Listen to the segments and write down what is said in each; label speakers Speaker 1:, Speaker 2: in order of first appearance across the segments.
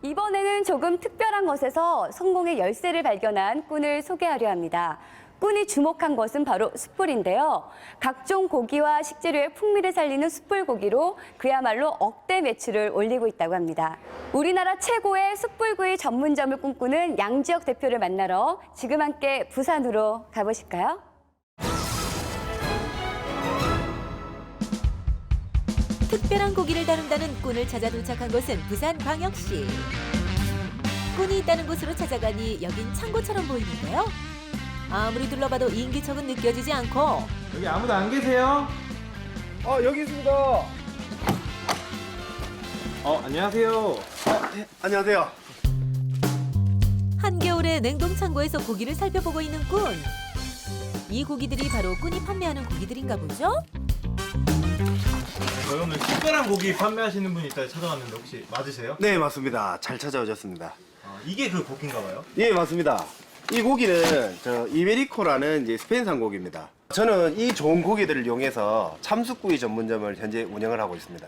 Speaker 1: 이번에는 조금 특별한 것에서 성공의 열쇠를 발견한 꾼을 소개하려 합니다. 꾼이 주목한 것은 바로 숯불인데요. 각종 고기와 식재료의 풍미를 살리는 숯불고기로 그야말로 억대 매출을 올리고 있다고 합니다. 우리나라 최고의 숯불구이 전문점을 꿈꾸는 양지혁 대표를 만나러 지금 함께 부산으로 가보실까요?
Speaker 2: 특별한 고기를 다룬다는 꾼을 찾아 도착한 곳은 부산광역시. 꾼이 있다는 곳으로 찾아가니 여긴 창고처럼 보이는데요. 아무리 둘러봐도 인기척은 느껴지지 않고
Speaker 3: 여기 아무도 안 계세요?
Speaker 4: 여기 있습니다.
Speaker 3: 안녕하세요.
Speaker 4: 네, 안녕하세요.
Speaker 2: 한겨울에 냉동창고에서 고기를 살펴보고 있는 꾼. 이 고기들이 바로 꾼이 판매하는 고기들인가 보죠?
Speaker 3: 저희 오늘 특별한 고기 판매하시는 분이 있다 찾아왔는데 혹시 맞으세요?
Speaker 4: 네, 맞습니다. 잘 찾아오셨습니다.
Speaker 3: 이게 그 고기인가 봐요?
Speaker 4: 예, 맞습니다. 이 고기는 이베리코라는 이제 스페인산 고기입니다. 저는 이 좋은 고기들을 이용해서 참숯구이 전문점을 현재 운영을 하고 있습니다.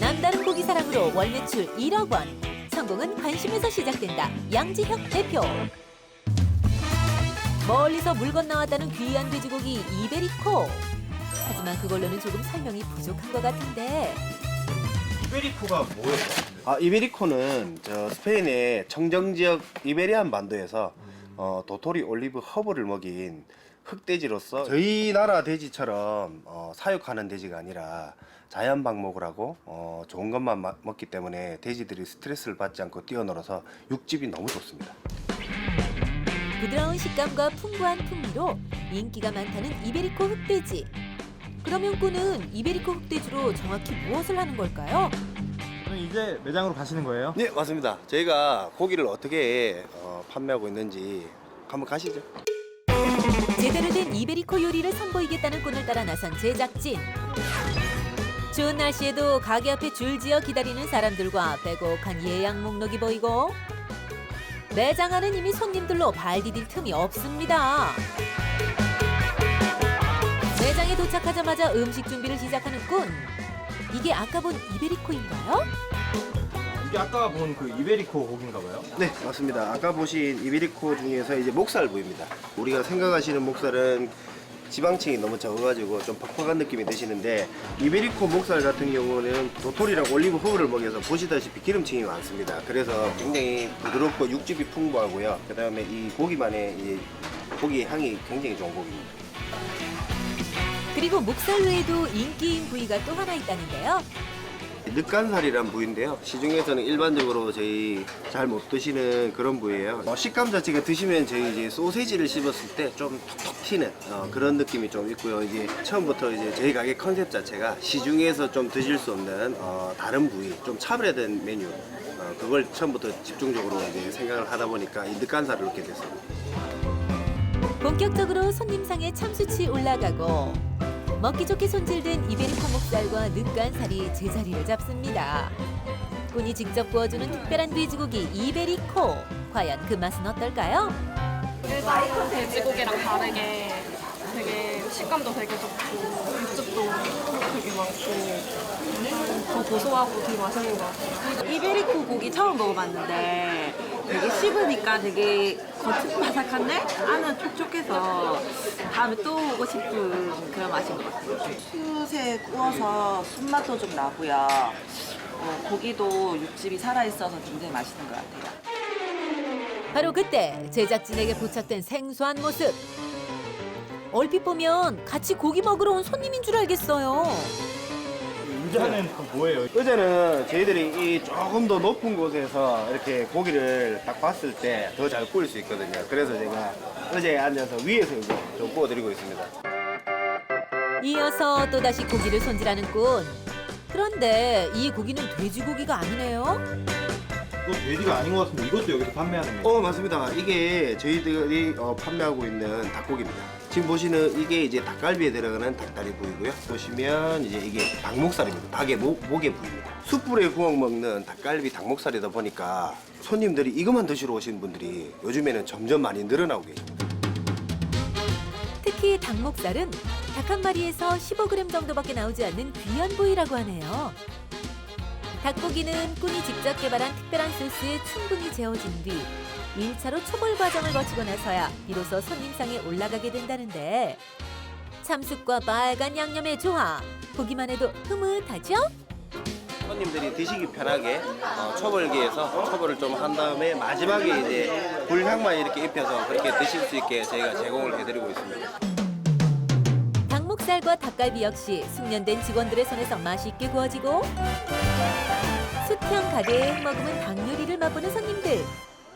Speaker 2: 남다른 고기 사랑으로 월 매출 1억 원. 성공은 관심에서 시작된다. 양지혁 대표. 멀리서 물 건너왔다는 귀한 돼지고기 이베리코. 하지만 그걸로는 조금 설명이 부족한 것 같은데.
Speaker 3: 이베리코가 뭐예요?
Speaker 4: 이베리코는 스페인의 청정지역 이베리안 반도에서 도토리 올리브 허브를 먹인 흑돼지로서 저희 나라 돼지처럼 사육하는 돼지가 아니라 자연 방목을 하고 좋은 것만 먹기 때문에 돼지들이 스트레스를 받지 않고 뛰어놀아서 육즙이 너무 좋습니다.
Speaker 2: 부드러운 식감과 풍부한 풍미로 인기가 많다는 이베리코 흑돼지. 그러면 꾼은 이베리코 흑돼지로 정확히 무엇을 하는 걸까요?
Speaker 3: 그럼 이제 매장으로 가시는 거예요?
Speaker 4: 네, 맞습니다. 저희가 고기를 어떻게 판매하고 있는지 한번 가시죠.
Speaker 2: 제대로 된 이베리코 요리를 선보이겠다는 꾼을 따라 나선 제작진. 추운 날씨에도 가게 앞에 줄지어 기다리는 사람들과 빼곡한 예약 목록이 보이고 매장 안은 이미 손님들로 발 디딜 틈이 없습니다. 매장에 도착하자마자 음식 준비를 시작하는 꾼. 이게 아까 본 이베리코인가요?
Speaker 3: 이게 아까 본 그 이베리코 고기인가 봐요?
Speaker 4: 네, 맞습니다. 아까 보신 이베리코 중에서 이제 목살 부위입니다. 우리가 생각하시는 목살은 지방층이 너무 적어가지고 좀 퍽퍽한 느낌이 드시는데 이베리코 목살 같은 경우는 도토리랑 올리브 허브를 먹여서 보시다시피 기름층이 많습니다. 그래서 굉장히 부드럽고 육즙이 풍부하고요. 그 다음에 이 고기만의 이 고기 향이 굉장히 좋은 고기입니다.
Speaker 2: 그리고 목살 외에도 인기인 부위가 또 하나 있다는데요.
Speaker 4: 늑간살이란 부위인데요. 시중에서는 일반적으로 저희 잘 못 드시는 그런 부위예요. 식감 자체가 드시면 저희 이제 소세지를 씹었을 때 좀 톡톡 튀는 그런 느낌이 좀 있고요. 이제 처음부터 이제 저희 가게 컨셉 자체가 시중에서 좀 드실 수 없는 다른 부위, 좀 차별화된 메뉴. 그걸 처음부터 집중적으로 이제 생각을 하다 보니까 이 늑간살을 넣게 됐습니다.
Speaker 2: 본격적으로 손님상에 참숯이 올라가고 먹기 좋게 손질된 이베리코 목살과 늑간살이 제자리를 잡습니다. 꾼이 직접 구워주는 특별한 돼지고기 이베리코. 과연 그 맛은 어떨까요?
Speaker 5: 일반 돼지고기랑 다르게 되게 식감도 되게 좋고 육즙도 되게 많고 더 고소하고 되게 맛있는 것 같아요.
Speaker 6: 이베리코 고기 처음 먹어봤는데 되게 씹으니까 되게 겉은 바삭한데 안은 촉촉해서 다음에 또 오고 싶은 그런 맛인 것 같아요. 숯에 구워서 숯맛도 좀 나고요. 고기도 육즙이 살아있어서 굉장히 맛있는 것 같아요.
Speaker 2: 바로 그때 제작진에게 포착된 생소한 모습. 얼핏 보면 같이 고기 먹으러 온 손님인 줄 알겠어요.
Speaker 3: 의자는 뭐예요?
Speaker 4: 의자는 저희들이 이 조금 더 높은 곳에서 이렇게 고기를 딱 봤을 때 더 잘 구울 수 있거든요. 그래서 제가 의자에 앉아서 위에서 이제 좀 구워드리고 있습니다.
Speaker 2: 이어서 또다시 고기를 손질하는 꾼. 그런데 이 고기는 돼지고기가 아니네요.
Speaker 3: 이거 돼지가 아닌 것 같은데 이것도 여기서 판매하는 거예요?
Speaker 4: 맞습니다. 이게 저희들이 판매하고 있는 닭고기입니다. 지금 보시는 이게 이제 닭갈비에 들어가는 닭다리 부위고요. 보시면 이제 이게 닭목살입니다. 닭의 목의 부위입니다. 숯불에 구워 먹는 닭갈비 닭목살이다 보니까 손님들이 이것만 드시러 오시는 분들이 요즘에는 점점 많이 늘어나고 계십니다.
Speaker 2: 특히 닭목살은 닭 한 마리에서 15g 정도밖에 나오지 않는 귀한 부위라고 하네요. 닭고기는 꾼이 직접 개발한 특별한 소스에 충분히 재워진 뒤 1차로 초벌 과정을 거치고 나서야 비로소 손님상에 올라가게 된다는데 참숯과 빨간 양념의 조화, 보기만 해도 흐뭇하죠?
Speaker 4: 손님들이 드시기 편하게 초벌기에서 초벌을 좀 한 다음에 마지막에 이제 불향만 이렇게 입혀서 그렇게 드실 수 있게 저희가 제공을 해드리고 있습니다.
Speaker 2: 닭목살과 닭갈비 역시 숙련된 직원들의 손에서 맛있게 구워지고 숯향 가득 머금은 닭 요리를 맛보는 손님들.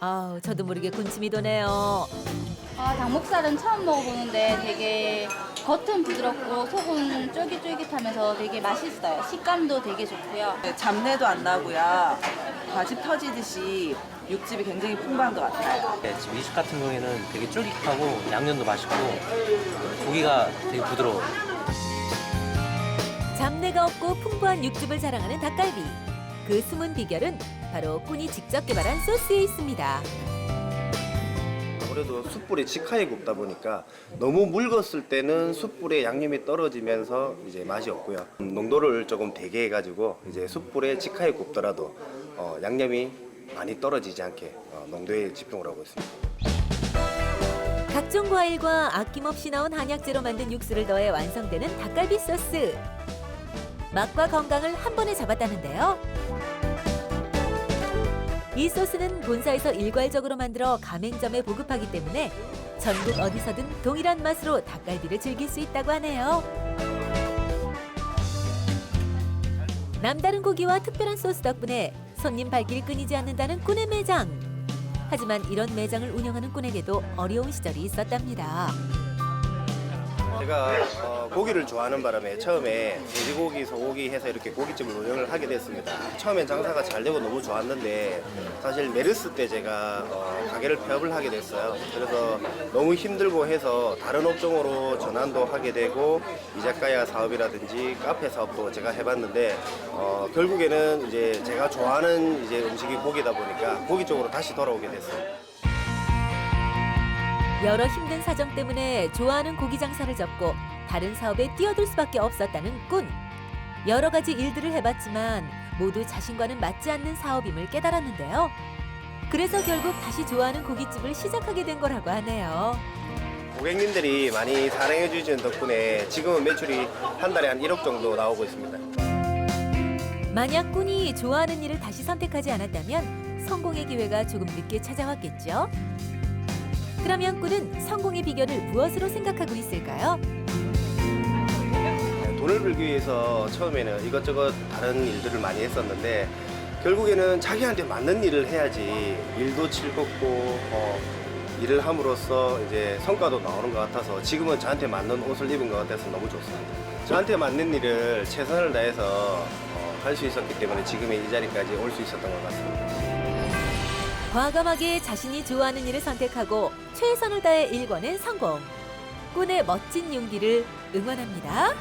Speaker 2: 아우, 저도 모르게 군침이 도네요.
Speaker 7: 닭목살은 처음 먹어보는데 되게 겉은 부드럽고 속은 쫄깃쫄깃하면서 되게 맛있어요. 식감도 되게 좋고요.
Speaker 6: 잡내도 안 나고요. 과즙 터지듯이 육즙이 굉장히 풍부한 것 같아요.
Speaker 8: 네, 지금 이 집 같은 경우에는 되게 쫄깃하고 양념도 맛있고 고기가 되게 부드러워요.
Speaker 2: 잡내가 없고 풍부한 육즙을 자랑하는 닭갈비. 그 숨은 비결은 바로 꾼이 직접 개발한 소스에 있습니다.
Speaker 4: 아무래도 숯불에 직하게 굽다 보니까 너무 묽었을 때는 숯불에 양념이 떨어지면서 이제 맛이 없고요. 농도를 조금 되게 해가지고 이제 숯불에 직하게 굽더라도 양념이 많이 떨어지지 않게 농도에 집중을 하고 있습니다.
Speaker 2: 각종 과일과 아낌없이 나온 한약재로 만든 육수를 더해 완성되는 닭갈비 소스. 맛과 건강을 한 번에 잡았다는데요. 이 소스는 본사에서 일괄적으로 만들어 가맹점에 보급하기 때문에 전국 어디서든 동일한 맛으로 닭갈비를 즐길 수 있다고 하네요. 남다른 고기와 특별한 소스 덕분에 손님 발길이 끊이지 않는다는 꾼의 매장. 하지만 이런 매장을 운영하는 꾼에게도 어려운 시절이 있었답니다.
Speaker 4: 제가 고기를 좋아하는 바람에 처음에 돼지고기, 소고기 해서 이렇게 고깃집을 운영을 하게 됐습니다. 처음엔 장사가 잘 되고 너무 좋았는데 사실 메르스 때 제가 가게를 폐업을 하게 됐어요. 그래서 너무 힘들고 해서 다른 업종으로 전환도 하게 되고 이자카야 사업이라든지 카페 사업도 제가 해봤는데 결국에는 이제 제가 좋아하는 이제 음식이 고기다 보니까 고기 쪽으로 다시 돌아오게 됐어요.
Speaker 2: 여러 힘든 사정 때문에 좋아하는 고기 장사를 접고 다른 사업에 뛰어들 수밖에 없었다는 꾼. 여러 가지 일들을 해봤지만 모두 자신과는 맞지 않는 사업임을 깨달았는데요. 그래서 결국 다시 좋아하는 고깃집을 시작하게 된 거라고 하네요.
Speaker 4: 고객님들이 많이 사랑해 주시는 덕분에 지금은 매출이 한 달에 한 1억 정도 나오고 있습니다.
Speaker 2: 만약 꾼이 좋아하는 일을 다시 선택하지 않았다면 성공의 기회가 조금 늦게 찾아왔겠죠? 그러면 꾼은 성공의 비결을 무엇으로 생각하고 있을까요?
Speaker 4: 돈을 벌기 위해서 처음에는 이것저것 다른 일들을 많이 했었는데 결국에는 자기한테 맞는 일을 해야지 일도 즐겁고 일을 함으로써 이제 성과도 나오는 것 같아서 지금은 저한테 맞는 옷을 입은 것 같아서 너무 좋습니다. 저한테 맞는 일을 최선을 다해서 할 수 있었기 때문에 지금의 이 자리까지 올 수 있었던 것 같습니다.
Speaker 2: 과감하게 자신이 좋아하는 일을 선택하고 최선을 다해 일궈낸 성공. 꾼의 멋진 용기를 응원합니다.